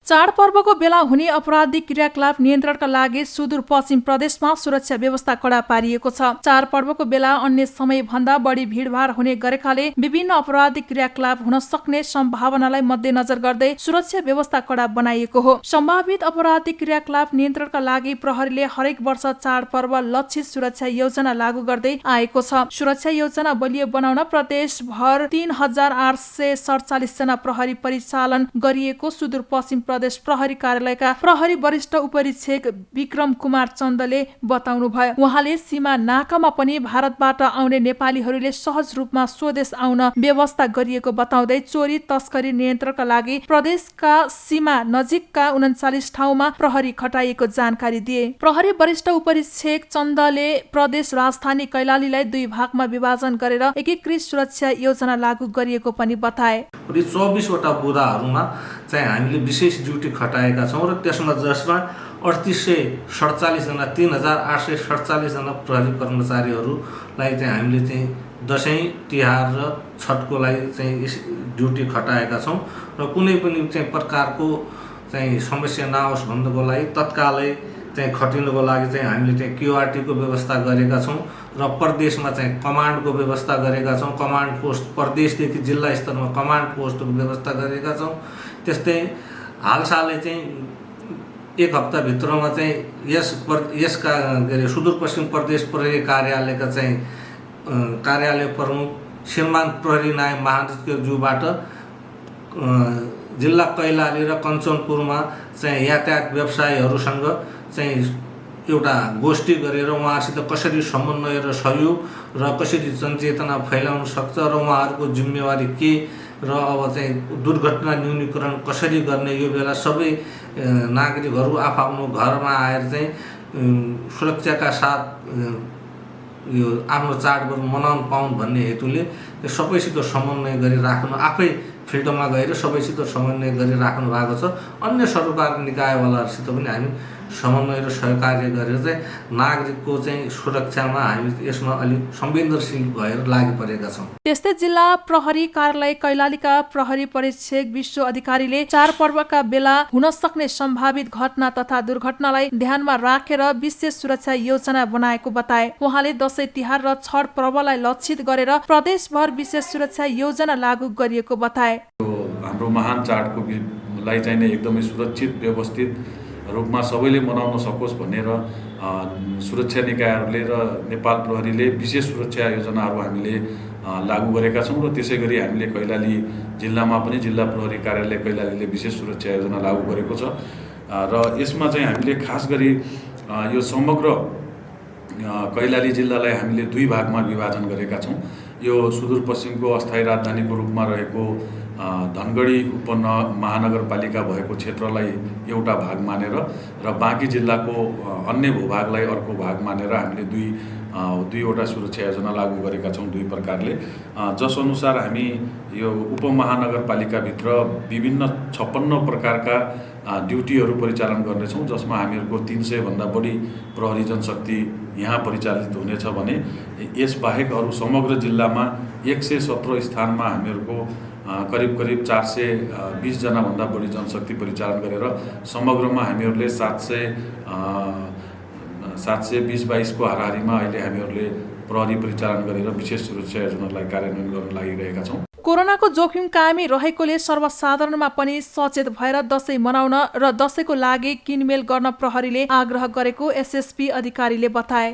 चाडपर्वको बेला हुने अपराधिक क्रियाकलाप नियन्त्रणका लागि सुदूरपश्चिम प्रदेशमा सुरक्षा व्यवस्था कडा पारिएको छ। चाडपर्वको बेला अन्य समय भन्दा बढी भिडभाड हुने गरेकाले विभिन्न अपराधिक क्रियाकलाप हुन सक्ने सम्भावनालाई मध्यनजर गर्दै सुरक्षा व्यवस्था कडा बनाइएको हो। सम्भावित अपराधिक क्रियाकलाप नियन्त्रणका लागि प्रहरीले हरेक वर्ष चाडपर्व लक्षित सुरक्षा योजना लागू गर्दै आएको छ। सुरक्षा योजना बलियो बनाउन प्रदेशभर 3847 जना प्रहरी परिचालन गरिएको सुदूरपश्चिम प्रदेश प्रहरी कार्यालयका प्रहरी वरिष्ठ उपरीक्षक विक्रम कुमार चन्दले बताउनु भयो। उहाँले सीमा नाकामा पनि भारतबाट आउने नेपालीहरूले सहज रूपमा स्वदेश आउन व्यवस्था गरिएको बताउँदै चोरी तस्करी नियन्त्रणका लागि प्रदेशका सीमा नजिकका 39 ठाउँमा प्रहरी खटाइएको जानकारी दिए। प्रहरी वरिष्ठ उपरीक्षक चन्दले प्रदेश राजधानी कैलालीलाई 2 भागमा विभाजन गरेर एकीकृत सुरक्षा योजना लागू गरिएको पनि बताए। 24 वटा बुदाहरूमा चाहिँ हामीले विशेष ड्युटी खटाएका छौँ र जसमा 3847 जना 3847 जना प्रहरी कर्मचारीहरूलाई चाहिँ हामीले चाहिँ दसैँ तिहार र छठको लागि चाहिँ ड्युटी खटाएका छौँ र कुनै पनि चाहिँ प्रकारको चाहिँ समस्या नआओस् भन्नको लागि तत्कालै चाहिँ खटिनुको लागि चाहिँ हामीले चाहिँ क्युआरटीको व्यवस्था गरेका छौँ र प्रदेशमा चाहिँ कमान्डको व्यवस्था गरेका छौँ। कमान्ड पोस्ट प्रदेशदेखि जिल्ला स्तरमा कमान्ड पोस्टको व्यवस्था गरेका छौँ। त्यस्तै हालसालै चाहिँ 1 हप्ताभित्रमा चाहिँ यसका के अरे सुदूरपश्चिम प्रदेश प्रहरी कार्यालयका चाहिँ कार्यालय प्रमुख श्रीमान प्रहरी नायक महानिरीक्षकज्यूबाट जिल्ला कैलाली र कञ्चनपुरमा चाहिँ यातायात व्यवसायीहरूसँग चाहिँ एउटा गोष्ठी गरेर उहाँहरूसित कसरी समन्वय र सहयोग र कसरी जनचेतना फैलाउन सक्छ र उहाँहरूको जिम्मेवारी के र अब चाहिँ दुर्घटना न्यूनीकरण कसरी गर्ने यो बेला सबै नागरिकहरू आफ्नो घरमा आएर चाहिँ सुरक्षाका साथ यो आफ्नो चाडपर्व मनाउन पाउन् भन्ने हेतुले सबैसित समन्वय गरिराख्नु आफै फिल्डमा गएर सबैसित समन्वय गरिराख्नु भएको छ। अन्य सरकारी निकायवालाहरूसित पनि हामी समन्वय र सहकार्य गरेर चाहिँ नागरिकको चाहिँ सुरक्षामा हामी यसमा अलिक संवेदनशील भएर लागिपरेका छौँ। त्यस्तै जिल्ला प्रहरी कार्यालय कैलालीका प्रहरी परीक्षक विश्व अधिकारीले चाडपर्वका बेला हुन सक्ने सम्भावित घटना तथा दुर्घटनालाई ध्यानमा राखेर विशेष सुरक्षा योजना बनाएको बताए। उहाँले दसैँ तिहार र छठ पर्वलाई लक्षित गरेर प्रदेशभर विशेष सुरक्षा योजना लागू गरिएको बताए। हाम्रो महान चाडको लागि चाहिँ एकदमै सुरक्षित व्यवस्थित रूपमा सबैले मनाउन सकोस् भनेर सुरक्षा निकायहरूले र नेपाल प्रहरीले विशेष सुरक्षा योजनाहरू हामीले लागू गरेका छौँ र त्यसै गरी हामीले कैलाली जिल्लामा पनि जिल्ला प्रहरी कार्यालय कैलालीले विशेष सुरक्षा योजना लागू गरेको छ र यसमा चाहिँ हामीले खास गरी यो समग्र कैलाली जिल्लालाई हामीले 2 भागमा विभाजन गरेका छौँ। यो सुदूरपश्चिमको अस्थायी राजधानीको रूपमा रहेको धनगढी उपमहानगरपालिका भएको क्षेत्रलाई एउटा भाग मानेर र बाँकी जिल्लाको अन्य भूभागलाई अर्को भाग मानेर हामीले दुईवटा सुरक्षा योजना लागू गरेका छौँ 2 प्रकारले। जसअनुसार हामी यो उपमहानगरपालिकाभित्र विभिन्न 56 प्रकारका ड्युटीहरू परिचालन गर्नेछौँ, जसमा हामीहरूको 300 भन्दा बढी प्रहरी जनशक्ति यहाँ परिचालित हुनेछ भने यसबाहेक अरू समग्र जिल्लामा 117 स्थानमा हामीहरूको करिब 420 जना भन्दा बढी जनशक्ति परिचालन गरेर समग्रमा हामीहरूले 720-22 को हाराहारीमा अहिले हामीहरूले प्रहरी परिचालन गरेर विशेष सुरक्षा योजनालाई कार्यान्वयन गर्न लागिरहेका छौँ। कोरोनाको जोखिम कायमै रहेकोले सर्वसाधारणमा पनि सचेत भएर दसैँ मनाउन र दसैँको लागि किनमेल गर्न प्रहरीले आग्रह गरेको एसएसपी अधिकारीले बताए।